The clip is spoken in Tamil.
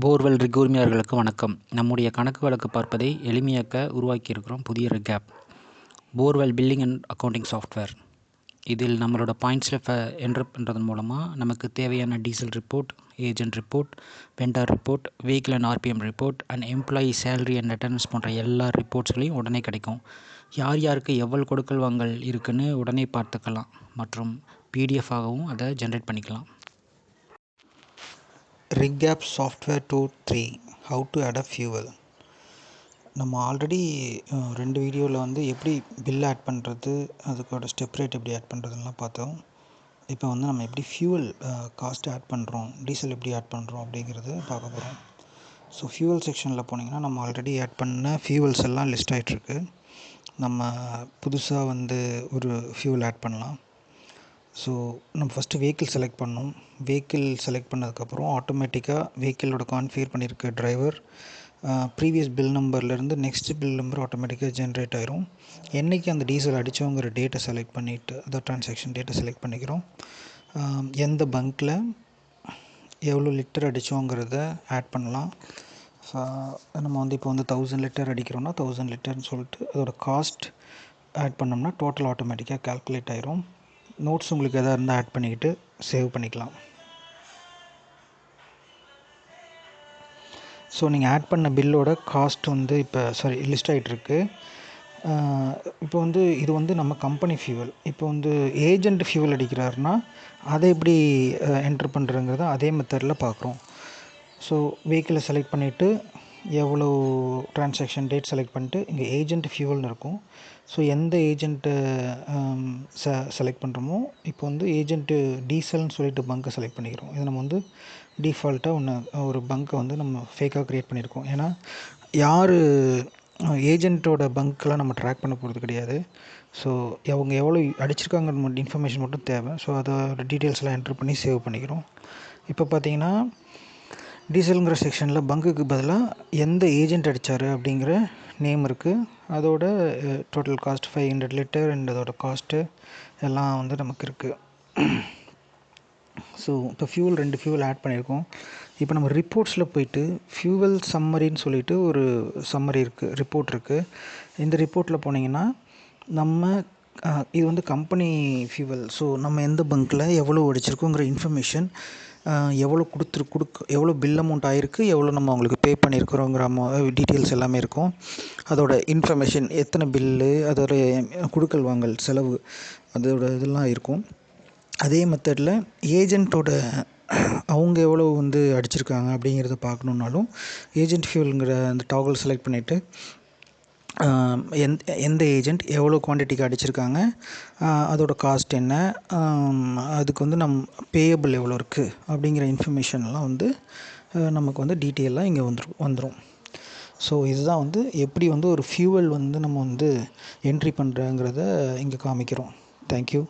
போர்வெல் ரிக் உரிமையாளர்களுக்கு வணக்கம். நம்முடைய கணக்கு வழக்கு பார்ப்பதை எளிமையாக்க உருவாக்கியிருக்கிறோம் புதிய rig app, borewell billing and accounting software. இதில் நம்மளோட பாயிண்ட்ஸில் என்ட்ரு பண்ணுறதன் மூலமாக நமக்கு தேவையான diesel report, agent report, vendor report, vehicle and RPM report and employee salary and attendance போன்ற எல்லா ரிப்போர்ட்ஸ்களையும் உடனே கிடைக்கும். யார் யாருக்கு எவ்வளவு கொடுக்கல் வாங்கல் இருக்குன்னு உடனே பார்த்துக்கலாம் மற்றும் பிடிஎஃபாகவும் அதை ஜென்ரேட் பண்ணிக்கலாம். Rig app software 2.3 how to add a fuel. நம்ம ஆல்ரெடி 2 வீடியோவில் எப்படி பில் ஆட் பண்ணுறது, அதுக்கோட ஸ்டெப் ரேட் எப்படி ஆட் பண்ணுறதுலாம் பார்த்தோம். இப்போ நம்ம எப்படி ஃபியூவல் காஸ்ட் ஆட் பண்ணுறோம், டீசல் எப்படி ஆட் பண்ணுறோம் அப்படிங்கிறது பார்க்க போகிறோம். ஸோ ஃபியூவல் செக்ஷனில் போனீங்கன்னா நம்ம ஆல்ரெடி ஆட் பண்ண ஃபியூவல்ஸ் எல்லாம் லிஸ்ட் ஆகிட்டுருக்கு. நம்ம புதுசாக ஒரு ஃபியூவல் ஆட் பண்ணலாம். ஸோ நம்ம ஃபஸ்ட்டு வெஹிக்கிள் செலக்ட் பண்ணோம். வெஹிக்கிள் செலக்ட் பண்ணதுக்கப்புறம் ஆட்டோமேட்டிக்காக வெஹிக்கிளோட கான்ஃபிகர் பண்ணியிருக்க டிரைவர் ப்ரீவியஸ் பில் நம்பர்லேருந்து நெக்ஸ்ட் பில் நம்பர் ஆட்டோமேட்டிக்காக ஜென்ரேட் ஆயிரும். என்றைக்கு அந்த டீசல் அடித்தோங்கிற டேட்டை செலக்ட் பண்ணிவிட்டு அதை ட்ரான்சாக்ஷன் டேட்டை செலக்ட் பண்ணிக்கிறோம். எந்த பங்க்கில் எவ்வளோ லிட்டர் அடித்தோங்கிறத ஆட் பண்ணலாம். நம்ம இப்போ 1000 லிட்டர் அடிக்கிறோன்னா 1000 லிட்டர்னு சொல்லிட்டு அதோட காஸ்ட் ஆட் பண்ணோம்னா டோட்டல் ஆட்டோமேட்டிக்காக கால்குலேட் ஆயிரும். நோட்ஸ் உங்களுக்கு எதாவது இருந்தால் ஆட் பண்ணிக்கிட்டு சேவ் பண்ணிக்கலாம். ஸோ நீங்கள் ஆட் பண்ண பில்லோட காஸ்ட் இப்போ லிஸ்ட் ஆகிட்டுருக்கு. இப்போ இது நம்ம கம்பெனி ஃபியூவல். இப்போ ஏஜென்ட் ஃபியூவல் அடிக்கிறாருன்னா அதை எப்படி என்ட்ரு பண்ணுறங்கிறத அதே மெத்தடில் பார்க்குறோம். ஸோ வெஹிக்கிளை செலக்ட் பண்ணிவிட்டு எவ்வளோ ட்ரான்சாக்ஷன் டேட் செலக்ட் பண்ணிட்டு இங்கே ஏஜென்ட் ஃபியூவல்னு இருக்கும். ஸோ எந்த ஏஜென்ட்டை செலக்ட் பண்ணுறோமோ இப்போ ஏஜென்ட்டு டீசல்னு சொல்லிட்டு பங்கை செலக்ட் பண்ணிக்கிறோம். இது நம்ம டிஃபால்ட்டாக ஒரு பங்கை நம்ம ஃபேக்காக க்ரியேட் பண்ணியிருக்கோம். ஏன்னா யார் ஏஜென்ட்டோட பங்க்கெலாம் நம்ம ட்ராக் பண்ண போகிறது கிடையாது. ஸோ அவங்க எவ்வளோ அடிச்சிருக்காங்க இன்ஃபர்மேஷன் மட்டும் தேவை. ஸோ அதோட டீட்டெயில்ஸ்லாம் என்ட்ரு பண்ணி சேவ் பண்ணிக்கிறோம். இப்போ பார்த்தீங்கன்னா டீசலுங்கிற செக்ஷனில் பங்குக்கு பதிலாக எந்த ஏஜென்ட் அடித்தார் அப்படிங்கிற நேம் இருக்குது. அதோட டோட்டல் காஸ்ட் 500 லிட்டர் அண்ட் அதோட காஸ்ட்டு எல்லாம் நமக்கு இருக்குது. ஸோ இப்போ ஃபியூவல் 2 ஃபியூவல் ஆட் பண்ணியிருக்கோம். இப்போ நம்ம ரிப்போர்ட்ஸில் போயிட்டு ஃபியூவல் சம்மரின்னு சொல்லிட்டு ஒரு சம்மரி இருக்குது, ரிப்போர்ட் இருக்குது. இந்த ரிப்போர்ட்டில் போனீங்கன்னா நம்ம இது கம்பெனி ஃபியூவல். ஸோ நம்ம எந்த பங்க்கில் எவ்வளோ அடிச்சிருக்கோங்கிற இன்ஃபர்மேஷன், எவ்வளோ பில் அமௌண்ட் ஆகிருக்கு, எவ்வளோ நம்ம அவங்களுக்கு பே பண்ணியிருக்கிறோங்கிற டீட்டெயில்ஸ் எல்லாமே இருக்கும். அதோட இன்ஃபர்மேஷன், எத்தனை பில்லு, அதோட கொடுக்கல் வாங்கல் செலவு, அதோட இதெல்லாம் இருக்கும். அதே மெத்தடில் ஏஜென்ட்டோட அவங்க எவ்வளோ அடிச்சிருக்காங்க அப்படிங்கிறத பார்க்கணுன்னாலும் ஏஜென்ட் ஃபியூவலுங்கிற அந்த டாகல் செலக்ட் பண்ணிவிட்டு எந்த ஏஜென்ட் எவ்வளோ குவான்டிட்டிக்கு அடிச்சிருக்காங்க, அதோட காஸ்ட் என்ன, அதுக்கு நம்ம பேயபிள் எவ்வளோ இருக்குது அப்படிங்கிற இன்ஃபர்மேஷன்லாம் நமக்கு டீட்டெயிலாக இங்கே வந்துடும். ஸோ இதுதான் எப்படி ஒரு ஃபியூவல் நம்ம என்ட்ரி பண்ணுறங்கிறத இங்கே காமிக்கிறோம். தேங்க்யூ.